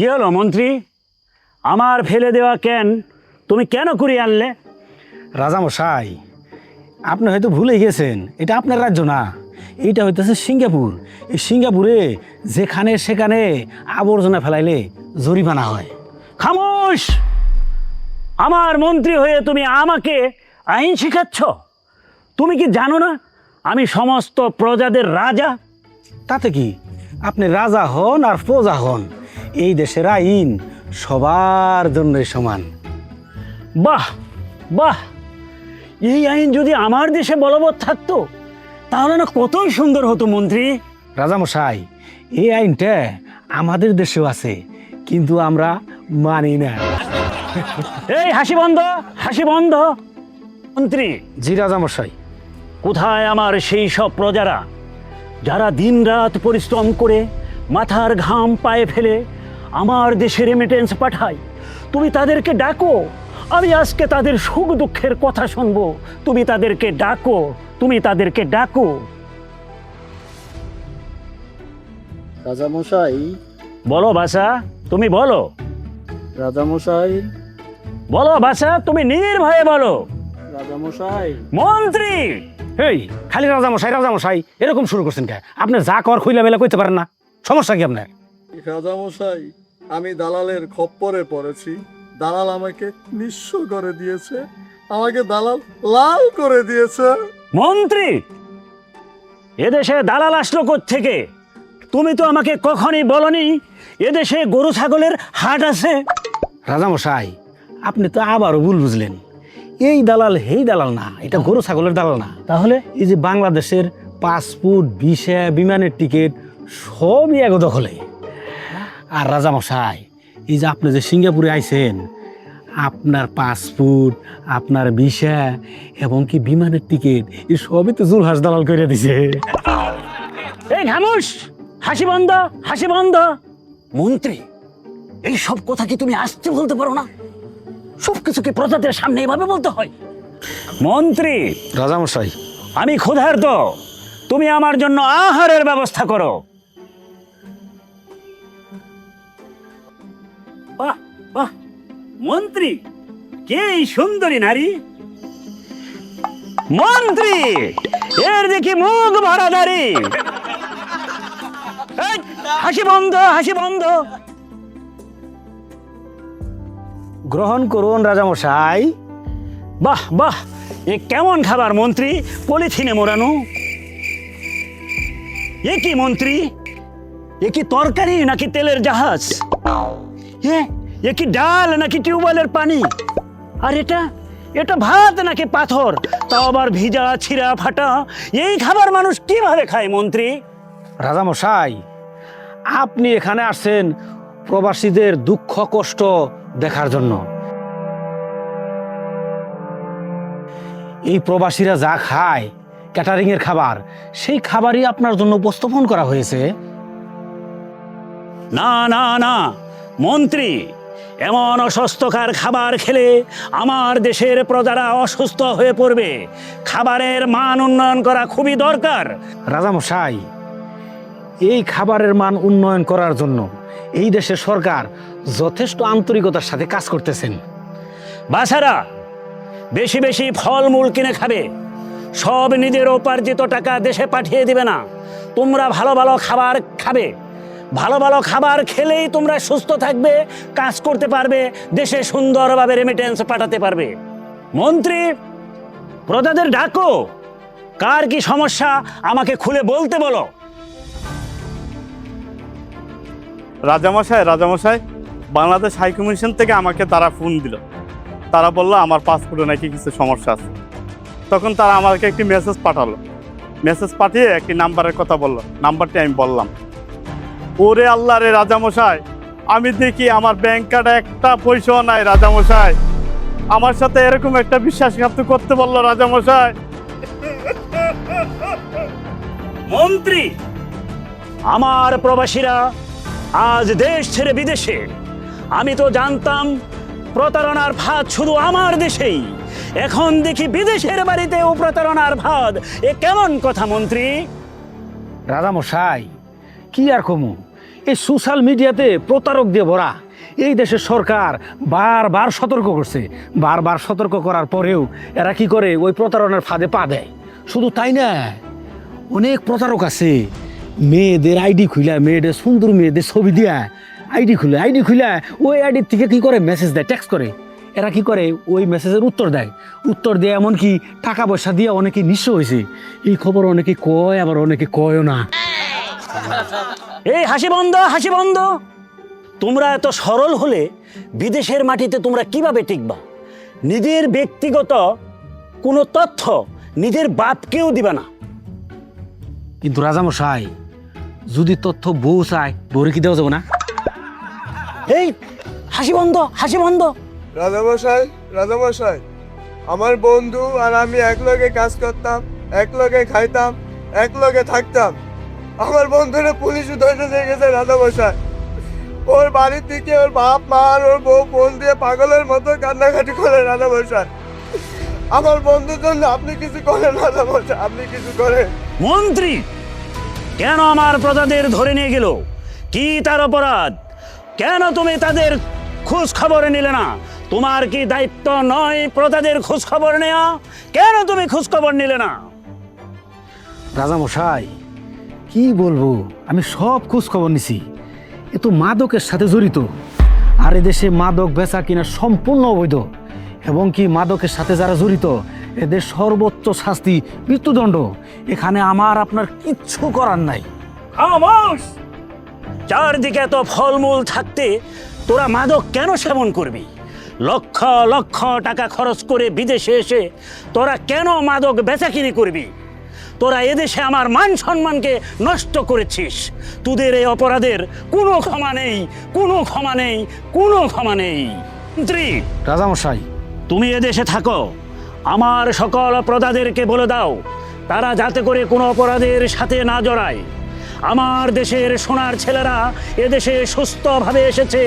কি হলো মন্ত্রী? আমার ফেলে দেওয়া ক্যান তুমি কেন কুড়িয়ে আনলে? রাজামশাই, আপনি হয়তো ভুলে গেছেন, এটা আপনার রাজ্য না, এইটা হইতেছে সিঙ্গাপুর। এই সিঙ্গাপুরে যেখানে সেখানে আবর্জনা ফেলাইলে জরিমানা হয়। খামোশ! আমার মন্ত্রী হয়ে তুমি আমাকে আইন শেখাচ্ছ? তুমি কি জানো না আমি সমস্ত প্রজাদের রাজা? তাতে কি, আপনি রাজা হন আর প্রজা হন, এই দেশের আইন সবার জন্যই সমান। বাহ বাহ! এই আইন যদি আমার দেশে বলবৎ থাকতো তাহলে না কতই সুন্দর হতো মন্ত্রী। রাজামশাই, এই আইনটা আমাদের দেশেও আছে, কিন্তু আমরা মানি না। এই হাসি বন্ধ, হাসি বন্ধ! মন্ত্রী, জি রাজামশাই। কোথায় আমার সেই সব প্রজারা যারা দিনরাত পরিশ্রম করে মাথার ঘাম পায়ে ফেলে আমার দেশে রেমিটেন্স পাঠায়? তুমি তাদেরকে ডাকো, আমি আজকে তাদের সুখ দুঃখের কথা শুনবো। তুমি তাদেরকে ডাকো, তুমি তাদেরকে ডাকো। রাজামশাই, বলো বাসা, তুমি বলো। রাজামশাই, বলো বাসা, তুমি নির্ভয়ে বলো। রাজামশাই। মন্ত্রী! এই খালি রাজামশাই রাজামশাই এরকম শুরু করছেন কে? আপনি যা কর খুইলা মেলা কইতে পারেন না, সমস্যা কি আপনার? রাজামশাই, আমি দালালের খপ্পরে পড়েছি। দালাল আমাকে নিঃস্ব করে দিয়েছে, আমাকে দালাল লাল করে দিয়েছে। মন্ত্রী, এদেশে দালাল আসলো থেকে? তুমি তো আমাকে কখনই বলনি এদেশে গরু ছাগলের হাট আছে। রাজামশাই, আপনি তো আবারও ভুল বুঝলেন। এই দালাল হেই দালাল না, এটা গরু ছাগলের দালাল না। তাহলে এই যে বাংলাদেশের পাসপোর্ট, ভিসা, বিমানের টিকিট সবই এক দখলে। আর রাজামশাই, এই যে আপনি যে সিঙ্গাপুরে আইছেন, আপনার পাসপোর্ট, আপনার ভিসা এবং কি বিমানের টিকিট এই সবই তো জুলহাস দালাল করে দিছে। এই খামোশ! হাসি বন্ধ, হাসি বন্ধ! মন্ত্রী, এই সব কথা কি তুমি আসতে বলতে পারো না? সবকিছুকে প্রজাদের সামনে এভাবে বলতে হয়? মন্ত্রী, রাজামশাই, আমি ক্ষুধার্ত, তুমি আমার জন্য আহারের ব্যবস্থা করো। বাহ বাহ! মন্ত্রী, কে এই সুন্দরী নারী? মন্ত্রী, এর দেখি মুখ ভরা দাড়ি। এই, হাসি বন্ধ, হাসি বন্ধ! গ্রহণ করুন রাজামশাই। বাহ বাহ! এ কেমন খাবার মন্ত্রী? পলিথিনে মোড়ানো। এ কি মন্ত্রী? এ কি তরকারি নাকি তেলের জাহাজ? এ কি ডাল নাকি টিউবওয়েলের পানি? আর এটা এটা ভাত নাকি পাথর, তাও আবার ভিজা ছিঁড়া ফাটা? এই খাবার মানুষ কিভাবে খায় মন্ত্রী? রাজামশাই, আপনি এখানে আসছেন প্রবাসীদের দুঃখ কষ্ট দেখার জন্য। এই প্রবাসীরা যা খায়, ক্যাটারিং এর খাবার, সেই খাবারই আপনার জন্য উপস্থাপন করা হয়েছে। না না না মন্ত্রী, এমন অস্বাস্থ্যকর খাবার খেলে আমার দেশের প্রজারা অসুস্থ হয়ে পড়বে। খাবারের মান উন্নয়ন করা খুবই দরকার। রাজামশাই, এই খাবারের মান উন্নয়ন করার জন্য এই দেশের সরকার যথেষ্ট আন্তরিকতার সাথে কাজ করতেছেন। বাছারা, বেশি বেশি ফলমূল কিনে খাবে, সব নিজের উপার্জিত টাকা দেশে পাঠিয়ে দিবে না। তোমরা ভালো ভালো খাবার খাবে, ভালো ভালো খাবার খেলেই তোমরা সুস্থ থাকবে, কাজ করতে পারবে, দেশে সুন্দরভাবে রেমিটেন্স পাঠাতে পারবে। মন্ত্রী, প্রজাদের ডাকো, কার কি সমস্যা আমাকে খুলে বলতে বলো। রাজামশাই, রাজামশাই, বাংলাদেশ হাই কমিশন থেকে আমাকে তারা ফোন দিল। তারা বললো আমার পাসপোর্টে নাকি কিছু সমস্যা আছে। তখন তারা আমাকে একটি মেসেজ পাঠালো। মেসেজ পাঠিয়ে একটি নাম্বারের কথা বললো, নাম্বারটি আমি বললাম। ওরে আল্লাহ রে রাজামশাই, আমি দেখি আমার ব্যাংক কার্ডে একটা পয়সাও নাই রাজামশাই। আমার সাথে এরকম একটা বিশ্বাসঘাতক করতে বললো রাজামশাই। মন্ত্রী, আমার প্রবাসীরা আজ দেশ ছেড়ে বিদেশে। আমি তো জানতাম প্রতারণার ফাঁদ শুধু আমার দেশেই, এখন দেখি বিদেশের বাড়িতেও প্রতারণার ফাঁদ। এ কেমন কথা মন্ত্রী? রাজামশাই, কি আর কমু, এই সোশ্যাল মিডিয়াতে প্রতারক দিয়ে ভরা। এই দেশের সরকার বারবার সতর্ক করছে, বারবার সতর্ক করার পরেও এরা কি করে ওই প্রতারণার ফাঁদে পা দেয়। শুধু তাই না, অনেক প্রতারক আছে মেয়েদের আইডি খুলে, মেয়েদের সুন্দর মেয়েদের ছবি দিয়া আইডি খুলে ওই আইডির থেকে কি করে মেসেজ দেয়, টেক্সট করে। এরা কি করে ওই মেসেজের উত্তর দেয় এমনকি টাকা পয়সা দিয়ে অনেকে নিঃস্ব হয়েছে। এই খবর অনেকে কয়, আবার অনেকে কয়ও না। এই হাসি বন্ধ। তোমরা এত সরল হলে বিদেশের মাটিতে তোমরা কিভাবে টিকবা? নিজের ব্যক্তিগত কোনো তথ্য নিজের বাপকেও দিবে না। কিন্তু রাজামশাই, যদি তথ্য বউ চায়, বউরে কি দেওয়া যাবে না? এই হাসি বন্ধ। রাজামশাই, আমার বন্ধু আর আমি একলগে কাজ করতাম, একলগে খাইতাম, একলগে থাকতাম। আমার বন্ধুরা পুলিশ ধরে নিয়ে গেছে রাজামশাই। ওর বাড়ি থেকে ওর বাপ মা আর ওর বউ ফোন দিয়ে পাগলের মতো কান্নাকাটি করে রাজামশাই। আমার বন্ধুর জন্য আপনি কিছু করেন রাজামশাই, আপনি কিছু করেন। মন্ত্রী কেন আমার প্রজাদের ধরে নিয়ে গেল? কি তার অপরাধ? কেন তুমি তাদের খোঁজ খবর নিলে না? তোমার কি দায়িত্ব নয় প্রজাদের খোঁজ খবর নেওয়া? কেন তুমি খোঁজ খবর নিলে না? রাজামশাই কি বলবো, আমি সব খোঁজ খবর নিছি। এ তো মাদকের সাথে জড়িত, আর এদেশে মাদক বেচা কিনা সম্পূর্ণ অবৈধ, এবং কি মাদকের সাথে যারা জড়িত এদের সর্বোচ্চ শাস্তি মৃত্যুদণ্ড। এখানে আমার আপনার কিচ্ছু করার নাই। খামোশ! চারদিকে এত ফলমূল থাকতে তোরা মাদক কেন সেবন করবি? লক্ষ লক্ষ টাকা খরচ করে বিদেশে এসে তোরা কেন মাদক বেচাকিনি করবি? তোরা এদেশে আমার মান সম্মানকে নষ্ট করেছিস। তোদের এই অপরাধের কোনো ক্ষমা নেই। মন্ত্রী, রাজামশাই, তুমি এদেশে থাকো, আমার সকল প্রজাদেরকে বলে দাও তারা যাতে করে কোনো অপরাধের সাথে না জড়ায়। আমার দেশের সোনার ছেলেরা এদেশে সুস্থভাবে এসেছে,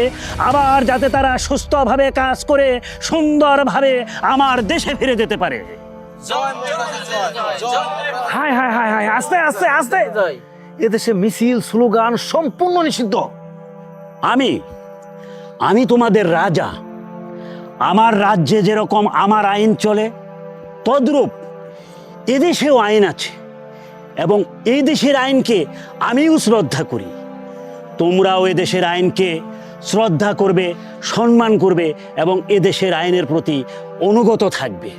আবার যাতে তারা সুস্থভাবে কাজ করে সুন্দরভাবে আমার দেশে ফিরে যেতে পারে। হাই আস্তে। এদেশে মিছিল স্লোগান সম্পূর্ণ নিষিদ্ধ। আমি তোমাদের রাজা। আমার রাজ্যে যেরকম আমার আইন চলে, তদ্রূপ এদেশেও আইন আছে, এবং এই দেশের আইনকে আমিও শ্রদ্ধা করি। তোমরাও এদেশের আইনকে শ্রদ্ধা করবে, সম্মান করবে এবং এদেশের আইনের প্রতি অনুগত থাকবে।